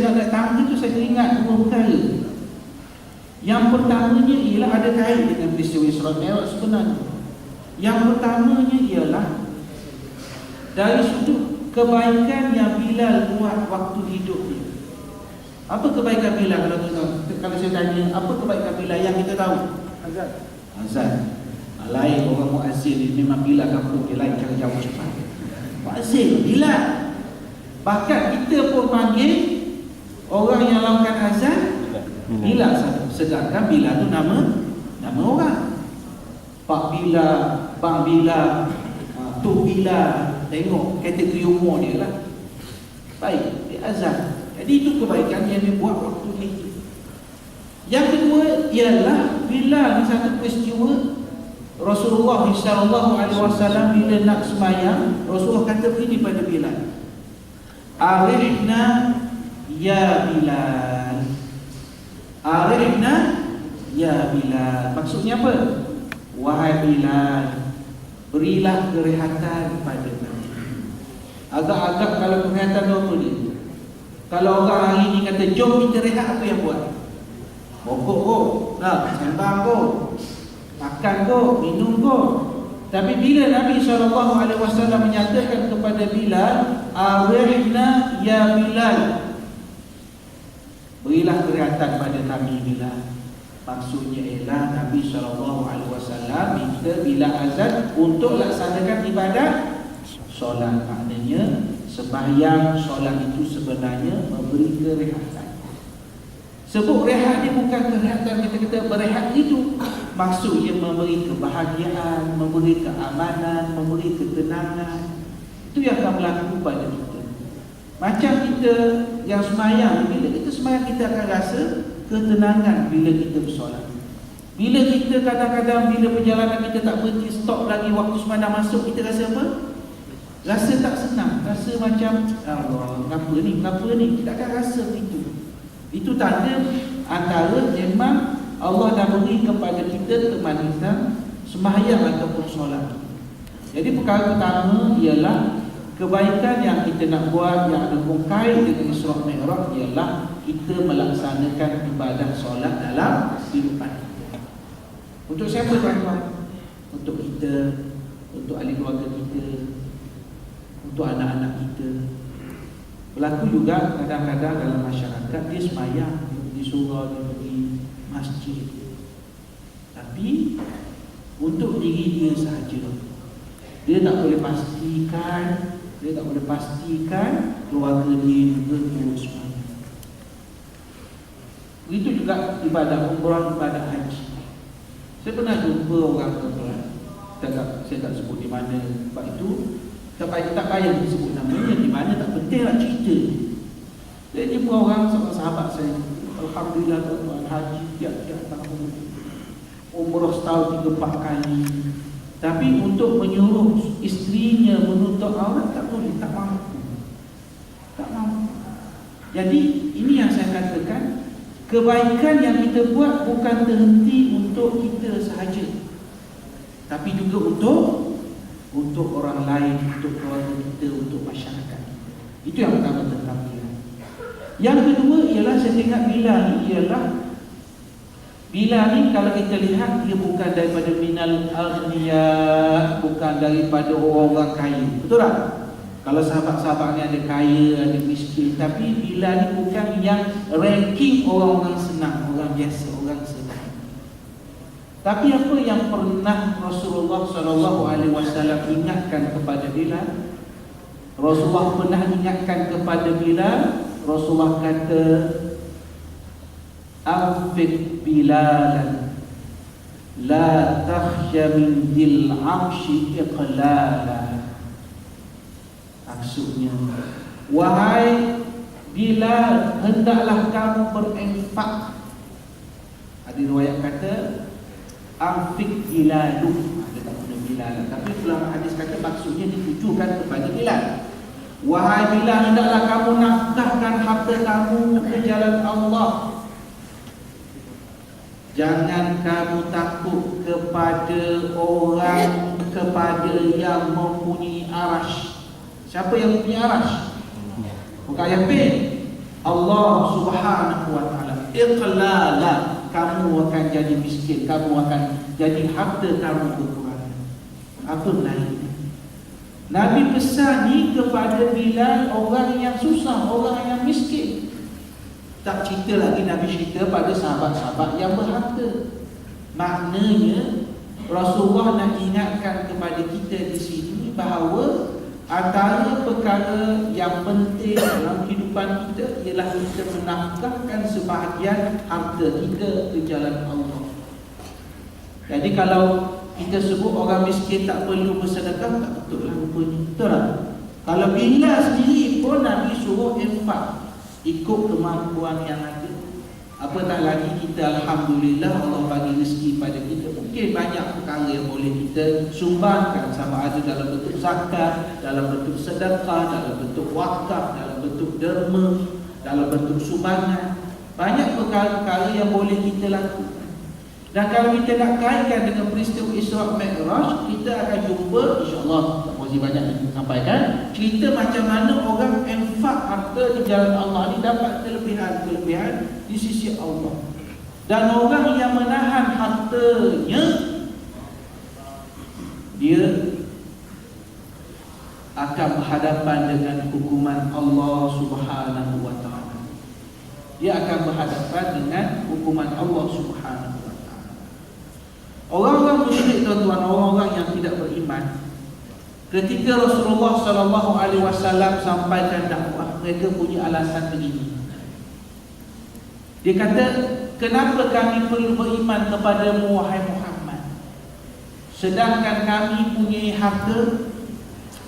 tengok naik tangga tu saya ingat dua perkara. Yang pertamanya ialah ada kait dengan peristiwa Isra Mi'raj sebenarnya. Yang pertamanya ialah dari sudut kebaikan yang Bilal buat waktu hidup dia. Apa kebaikan Bilal? Kalau saya tanya, apa kebaikan Bilal yang kita tahu? Azan. Lain orang muazzin ni, memang Bilal kampung dia lain cara jawab cepat. Muazzin Bilal. Bahkan kita pun panggil orang yang lakukan azan Bilal. Sedangkan Bilal tu nama orang. Pak Bilal, Bang Bilal, Tok Bilal. Tengok kategori umur dia lah. Baik, dia azan. Jadi itu kebaikan yang dia buat waktu itu. Yang kedua ialah Bilal ni satu peristiwa Rasulullah SAW bila nak sembahyang, Rasulullah kata begini pada Bilal, Arihna ya Bilal. Arihna ya Bilal. Maksudnya apa? Wahai Bilal, berilah kerehatan pada kami. Agak-agak kalau kerehatan apa ni? Kalau orang hari ni kata jom kita rehat, apa yang buat? Bokok kok, sembang kok, makan kok, minum kok. Tapi bila Nabi SAW menyatakan kepada Bilal, Arihna ya Bilal, berilah kerehatan pada kami Bilal. Maksudnya ialah Nabi SAW minta Bilal azan untuk laksanakan ibadat solat. Maknanya sembahyang solat itu sebenarnya memberi kerehatan. Sebut rehat ni bukan kerehatan kita berehat itu. Maksudnya memberi kebahagiaan, memberi keamanan, memberi ketenangan. Itu yang akan berlaku pada kita. Macam kita yang sembahyang, bila kita sembahyang kita akan rasa ketenangan bila kita bersolat. Bila kita kadang-kadang bila perjalanan kita tak berhenti, stop lagi, waktu sembahyang masuk, kita rasa apa? Rasa tak senang, rasa macam Allah, kenapa ni? Kita akan rasa itu. Itu tanda antara memang Allah dah beri kepada kita kemanisan sembahyang ataupun solat. Jadi perkara pertama ialah kebaikan yang kita nak buat yang ada kait dengan Isra Mi'raj ialah kita melaksanakan ibadah solat dalam kehidupan kita. Untuk siapa tuan-tuan? Untuk kita, untuk ahli keluarga kita, untuk anak-anak kita. Berlaku juga kadang-kadang dalam masyarakat dia sembahyang, dia pergi surau, dia pergi masjid, tapi untuk diri dia sahaja. Dia tak boleh pastikan keluarga dia juga terus sembahyang. Begitu juga ibadah umrah, ibadah haji. Saya pernah jumpa orang tuan-tuan, saya tak sebut di mana, sebab itu tak payah disebut namanya, di mana tak penting lah cerita. Saya jumpa orang sahabat saya, alhamdulillah tuan-tuan, haji tiap-tiap tahun, umrah setahun 3-4 kali. Tapi untuk menyuruh isterinya menutup aurat tak boleh, tak mampu. Jadi ini yang saya katakan, kebaikan yang kita buat bukan terhenti untuk kita sahaja, tapi juga untuk orang lain, untuk keluarga kita, untuk masyarakat. Itu yang pertama tentang Bilal. Yang kedua ialah saya tengok Bilal ni kalau kita lihat dia bukan daripada minal aghniya, bukan daripada orang kaya. Betul tak? Kalau sahabat-sahabat ni ada kaya, ada miskin, tapi Bilal ni bukan yang ranking orang-orang senang, orang biasa, orang senang. Tapi apa yang pernah Rasulullah SAW ingatkan kepada Bilal? Rasulullah pernah ingatkan kepada Bilal. Rasulullah kata, Anfiq Bilalan, la takhsha min dil arshi iqlala. Maksudnya, wahai Bilal, hendaklah kamu berinfak. Ada riwayat kata Anfiq Bilalu, dia tak guna Bilal, tapi ulama hadis kata maksudnya ditujukan kepada Bilal. Wahai Bilal, hendaklah kamu nafkahkan harta kamu ke jalan Allah. Jangan kamu takut kepada orang, kepada yang mempunyai arash. Siapa yang mempunyai arash? Bukan Yamin. Allah Subhanahu wa taala, iqlala, kamu akan jadi miskin, kamu akan jadi harta kamu berkurang. Apa naiknya? Nabi pesan ni kepada Bilal, orang yang susah, orang yang miskin. Tak cerita lagi Nabi cerita pada sahabat-sahabat yang berharta. Maknanya Rasulullah nak ingatkan kepada kita di sini bahawa antara perkara yang penting dalam kehidupan kita ialah kita menafkahkan sebahagian harta kita ke jalan Allah. Jadi kalau kita sebut orang miskin tak perlu bersedekah, tak betul lah rupanya. Betul tak? Kalau Bilal sendiri pun Nabi suruh infak, ikut kemampuan yang ada. Apatah lagi kita, alhamdulillah, Allah bagi rezeki pada kita. Mungkin banyak perkara yang boleh kita sumbangkan, sama ada dalam bentuk zakat, dalam bentuk sedekah, dalam bentuk wakaf, dalam bentuk derma, dalam bentuk sumbangan. Banyak perkara-perkara yang boleh kita lakukan. Dan kalau kita nak kaitkan dengan peristiwa Isra' Mi'raj, kita akan jumpa, insyaAllah tak masih banyak yang sampaikan, cerita macam mana orang infak harta di jalan Allah ni dapat kelebihan-kelebihan di sisi Allah. Dan orang yang menahan hartanya, dia akan berhadapan dengan hukuman Allah Subhanahu wa taala. Dia akan berhadapan dengan hukuman Allah Subhanahu wa taala. Orang-orang musyrik, tuan-tuan, orang-orang yang tidak beriman, ketika Rasulullah sallallahu alaihi wasallam sampaikan dakwah, mereka punya alasan begini. Dia kata, kenapa kami perlu beriman kepadamu wahai Muhammad, sedangkan kami punya harta,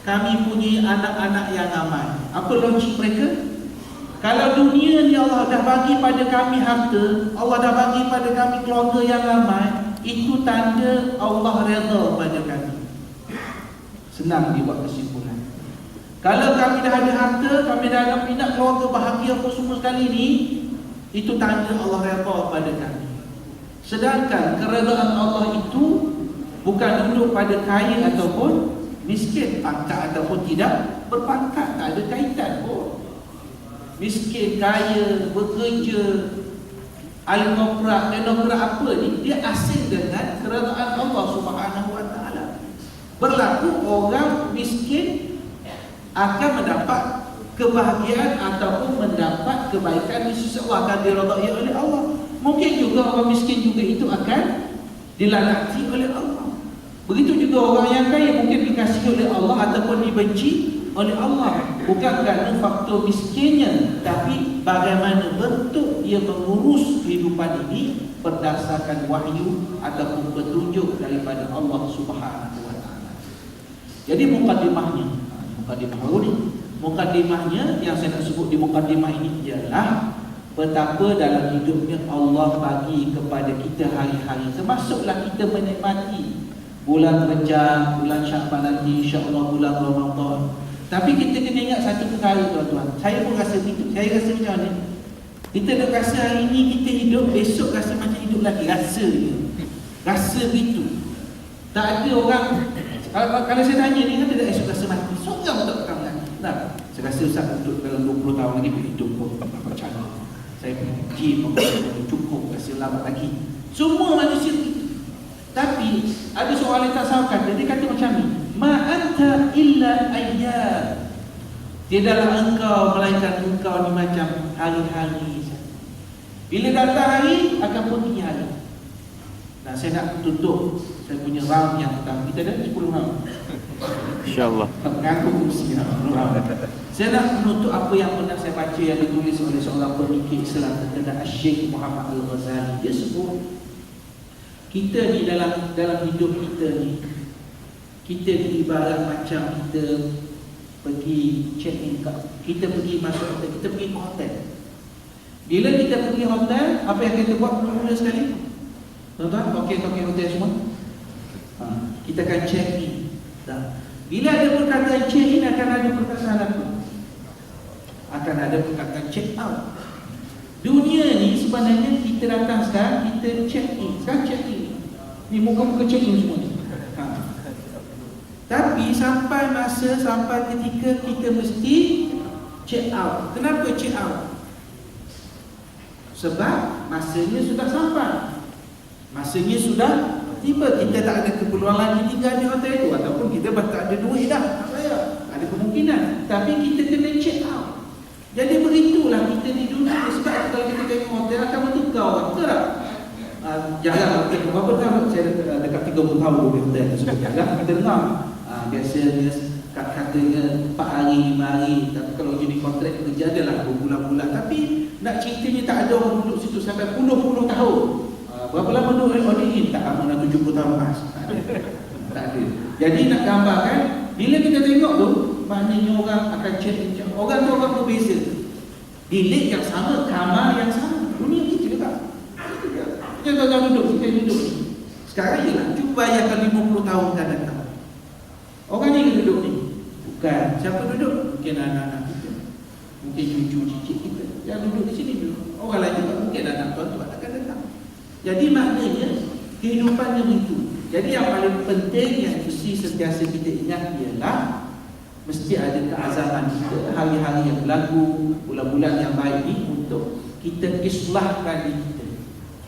kami punya anak-anak yang ramai. Apa logik mereka? Kalau dunia ni Allah dah bagi pada kami harta, Allah dah bagi pada kami keluarga yang ramai, itu tanda Allah redha pada kami. Senang dibuat kesimpulan. Kalau kami dah ada harta, kami dah ada pindah keluarga bahagia apa semua sekali ni, itu tanda Allah redha pada kami. Sedangkan keredaan Allah itu bukan duduk pada kaya ataupun miskin, pangkat ataupun tidak berpangkat, tak ada kaitan pun. Miskin, kaya, bekerja, alkoprak, teknokrat apa ni, dia asing dengan keredaan Allah Subhanahu wa taala. Berlaku orang miskin akan mendapat kebahagiaan ataupun mendapat kebaikan di sisi Allah, akan diredai oleh Allah. Mungkin juga orang miskin juga itu akan dilanati oleh Allah. Begitu juga orang yang kaya mungkin dikasihi oleh Allah ataupun dibenci oleh Allah, bukan kerana faktor miskinnya, tapi bagaimana bentuk dia mengurus kehidupan ini berdasarkan wahyu ataupun petunjuk daripada Allah Subhanahu wa taala. Jadi mukadimahnya yang saya nak sebut di mukadimah ini ialah betapa dalam hidupnya Allah bagi kepada kita hari-hari, termasuklah kita menikmati bulan Rejab, bulan Syaban nanti, insya-Allah bulan Ramadan. Tapi kita kena ingat satu perkara, tuan-tuan. Saya pun rasa begitu. Saya rasa macam mana? Kita dah rasa hari ni kita hidup, besok rasa macam hidup lagi. Rasa je. Rasa begitu. Tak ada orang, kalau saya tanya ni, kan tidak esok rasa mati. Seorang tak pegang. Nah, saya rasa Ustaz untuk dalam 20 tahun lagi hidup pun macam mana. Saya pergi cukup, rasa lama lagi. Semua manusia begitu. Tapi ada soalan yang tak sahabat, dia kata macam ni, ma anta illa ayyam, tidaklah engkau melainkan engkau ni macam hari-hari. Bila datang hari akan pergi hari. Nah, saya nak tutup saya punya round yang pertama. Kita ada 10 round, InsyaAllah. Mengaku kursi round. Saya nak menutup apa yang pernah saya baca yang ditulis oleh seorang pemikir Islam terkenal, Syekh Muhammad Al-Ghazali. Dia sebut kita ni dalam hidup kita ni, kita ni ibarat macam kita pergi check in, kita pergi masuk hotel, kita pergi ke hotel. Bila kita pergi hotel, apa yang kita buat mula sekali? Tuan-tuan, token hotel semua, kita akan check in. Bila ada perkataan check in, akan ada perkataan apa? Akan ada perkataan check out. Dunia ni sebenarnya kita datang sekarang, kita check in. Sekarang check in, ni muka-muka check in semua ni. Tapi sampai masa, sampai ketika kita mesti check out. Kenapa check out? Sebab masanya sudah sampai, masanya sudah tiba. Kita tak ada keperluan lagi tinggal di hotel itu, ataupun kita tak ada duit dah nak bayar, ada kemungkinan. Tapi kita kena check out. Jadi begitulah kita di dunia. Sebab kalau kita tengok hotel akan bertukar orang, betul tak? Jarang kita berapa tahun, saya dekat 30 tahun di hotel tersebut. Jarang kita dengar biasanya katanya 4 hari, 5 hari. Tapi kalau jadi kontrak kerja adalah berbulan-bulan. Tapi nak ceritanya tak ada orang duduk situ sampai puluh-puluh tahun. Berapa lama duduk ini? Tak lama, 70 tahun mas. Tak ada. Jadi nak gambarkan, bila kita tengok tu, maknanya orang akan check. Orang tu orang berbeza. Bilik yang sama, kamar yang sama. Dunia kita tak. Kita tak duduk, kita duduk. Sekarang ialah, cuba bayangkan 50 tahun akan datang. Orang ni duduk ni. Bukan. Siapa duduk? Mungkin anak-anak kita. Mungkin cucu cicit kita. Yang duduk di sini dulu. Orang lain juga mungkin anak tuan-tuan akan datang. Jadi maknanya kehidupannya begitu. Jadi yang paling penting yang mesti sentiasa kita ingat ialah mesti ada keazaman kita, hari-hari yang berlaku, bulan-bulan yang baik ini untuk kita islahkan diri kita.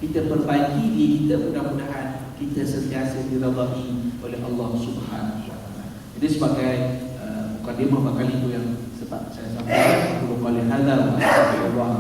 Kita perbaiki diri kita, mudah-mudahan kita sentiasa diridai oleh Allah Subhanahu wa taala. Jadi sebagai mukadimah bakal itu yang sebab saya sampaikan, aku boleh hadar Allah